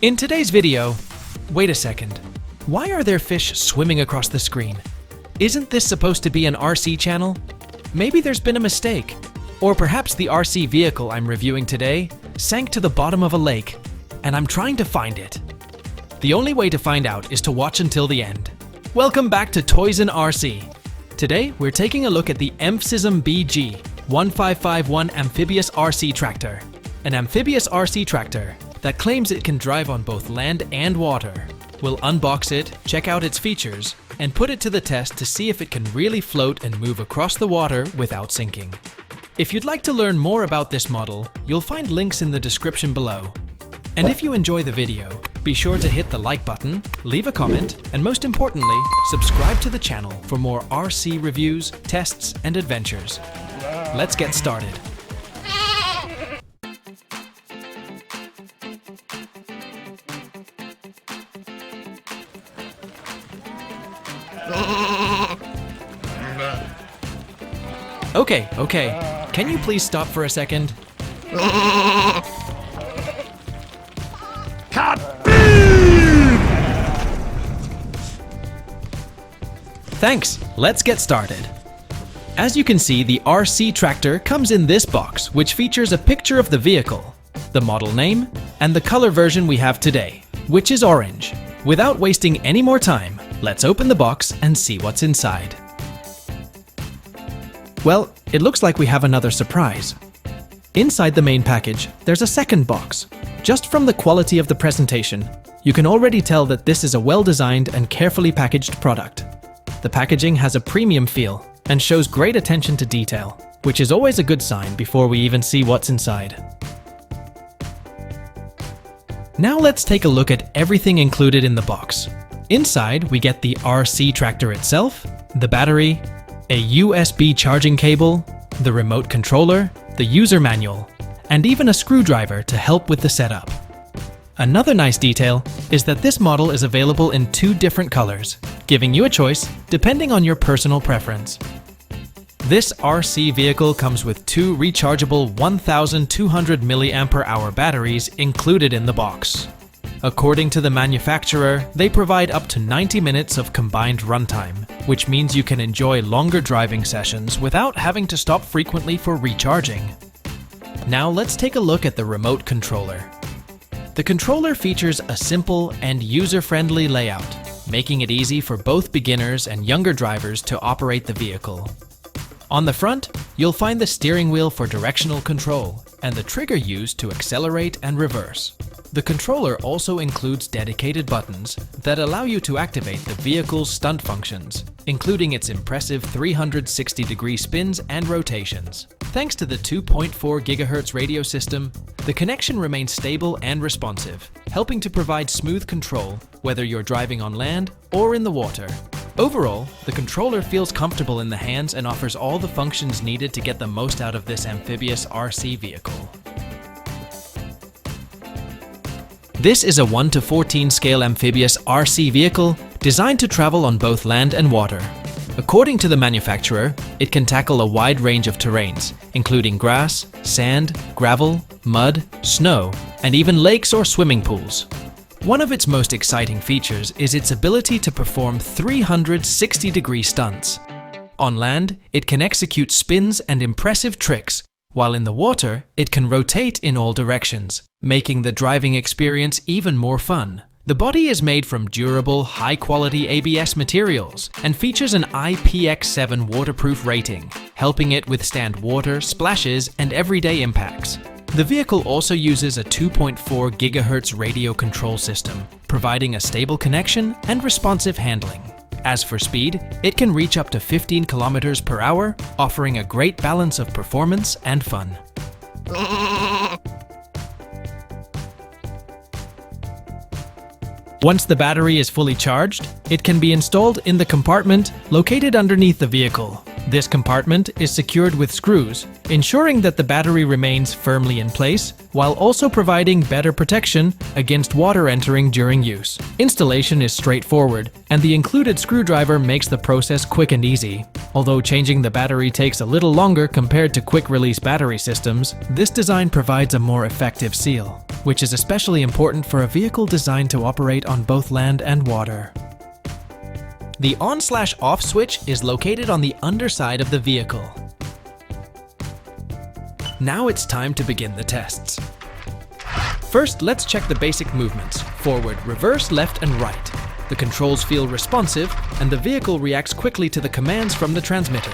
In today's video, wait a second, why are there fish swimming across the screen? Isn't this supposed to be an RC channel? Maybe there's been a mistake. Or perhaps the RC vehicle I'm reviewing today sank to the bottom of a lake, and I'm trying to find it. The only way to find out is to watch until the end. Welcome back to Toys in RC. Today, we're taking a look at the Emphsism BG1551 Amphibious RC tractor. An amphibious RC tractor that claims it can drive on both land and water. We'll unbox it, check out its features, and put it to the test to see if it can really float and move across the water without sinking. If you'd like to learn more about this model, you'll find links in the description below. And if you enjoy the video, be sure to hit the like button, leave a comment, and most importantly, subscribe to the channel for more RC reviews, tests, and adventures. Let's get started. Okay. Can you please stop for a second? Thanks, let's get started. As you can see, the RC tractor comes in this box, which features a picture of the vehicle, the model name, and the color version we have today, which is orange. Without wasting any more time, let's open the box and see what's inside. Well, it looks like we have another surprise. Inside the main package, there's a second box. Just from the quality of the presentation, you can already tell that this is a well-designed and carefully packaged product. The packaging has a premium feel and shows great attention to detail, which is always a good sign before we even see what's inside. Now let's take a look at everything included in the box. Inside, we get the RC tractor itself, the battery, a USB charging cable, the remote controller, the user manual, and even a screwdriver to help with the setup. Another nice detail is that this model is available in 2 different colors, giving you a choice depending on your personal preference. This RC vehicle comes with 2 rechargeable 1200 mAh batteries included in the box. According to the manufacturer, they provide up to 90 minutes of combined runtime, which means you can enjoy longer driving sessions without having to stop frequently for recharging. Now let's take a look at the remote controller. The controller features a simple and user-friendly layout, making it easy for both beginners and younger drivers to operate the vehicle. On the front, you'll find the steering wheel for directional control and the trigger used to accelerate and reverse. The controller also includes dedicated buttons that allow you to activate the vehicle's stunt functions, including its impressive 360-degree spins and rotations. Thanks to the 2.4 GHz radio system, the connection remains stable and responsive, helping to provide smooth control whether you're driving on land or in the water. Overall, the controller feels comfortable in the hands and offers all the functions needed to get the most out of this amphibious RC vehicle. This is a 1:14 scale amphibious RC vehicle designed to travel on both land and water. According to the manufacturer, it can tackle a wide range of terrains, including grass, sand, gravel, mud, snow, and even lakes or swimming pools. One of its most exciting features is its ability to perform 360-degree stunts. On land, it can execute spins and impressive tricks, while in the water, it can rotate in all directions, making the driving experience even more fun. The body is made from durable, high-quality ABS materials and features an IPX7 waterproof rating, helping it withstand water, splashes, and everyday impacts. The vehicle also uses a 2.4 GHz radio control system, providing a stable connection and responsive handling. As for speed, it can reach up to 15 km per hour, offering a great balance of performance and fun. Once the battery is fully charged, it can be installed in the compartment located underneath the vehicle. This compartment is secured with screws, ensuring that the battery remains firmly in place, while also providing better protection against water entering during use. Installation is straightforward, and the included screwdriver makes the process quick and easy. Although changing the battery takes a little longer compared to quick-release battery systems, this design provides a more effective seal, which is especially important for a vehicle designed to operate on both land and water. The on/off switch is located on the underside of the vehicle. Now it's time to begin the tests. First, let's check the basic movements: forward, reverse, left, and right. The controls feel responsive, and the vehicle reacts quickly to the commands from the transmitter.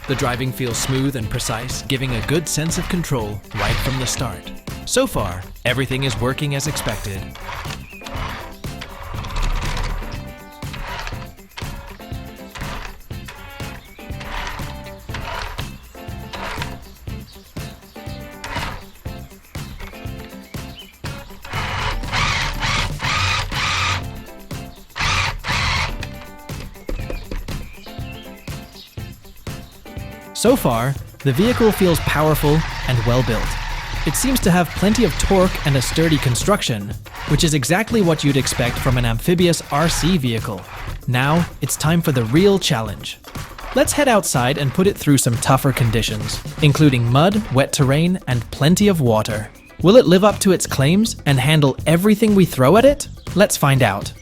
The driving feels smooth and precise, giving a good sense of control right from the start. So far, everything is working as expected. So far, the vehicle feels powerful and well built. It seems to have plenty of torque and a sturdy construction, which is exactly what you'd expect from an amphibious RC vehicle. Now, it's time for the real challenge. Let's head outside and put it through some tougher conditions, including mud, wet terrain, and plenty of water. Will it live up to its claims and handle everything we throw at it? Let's find out.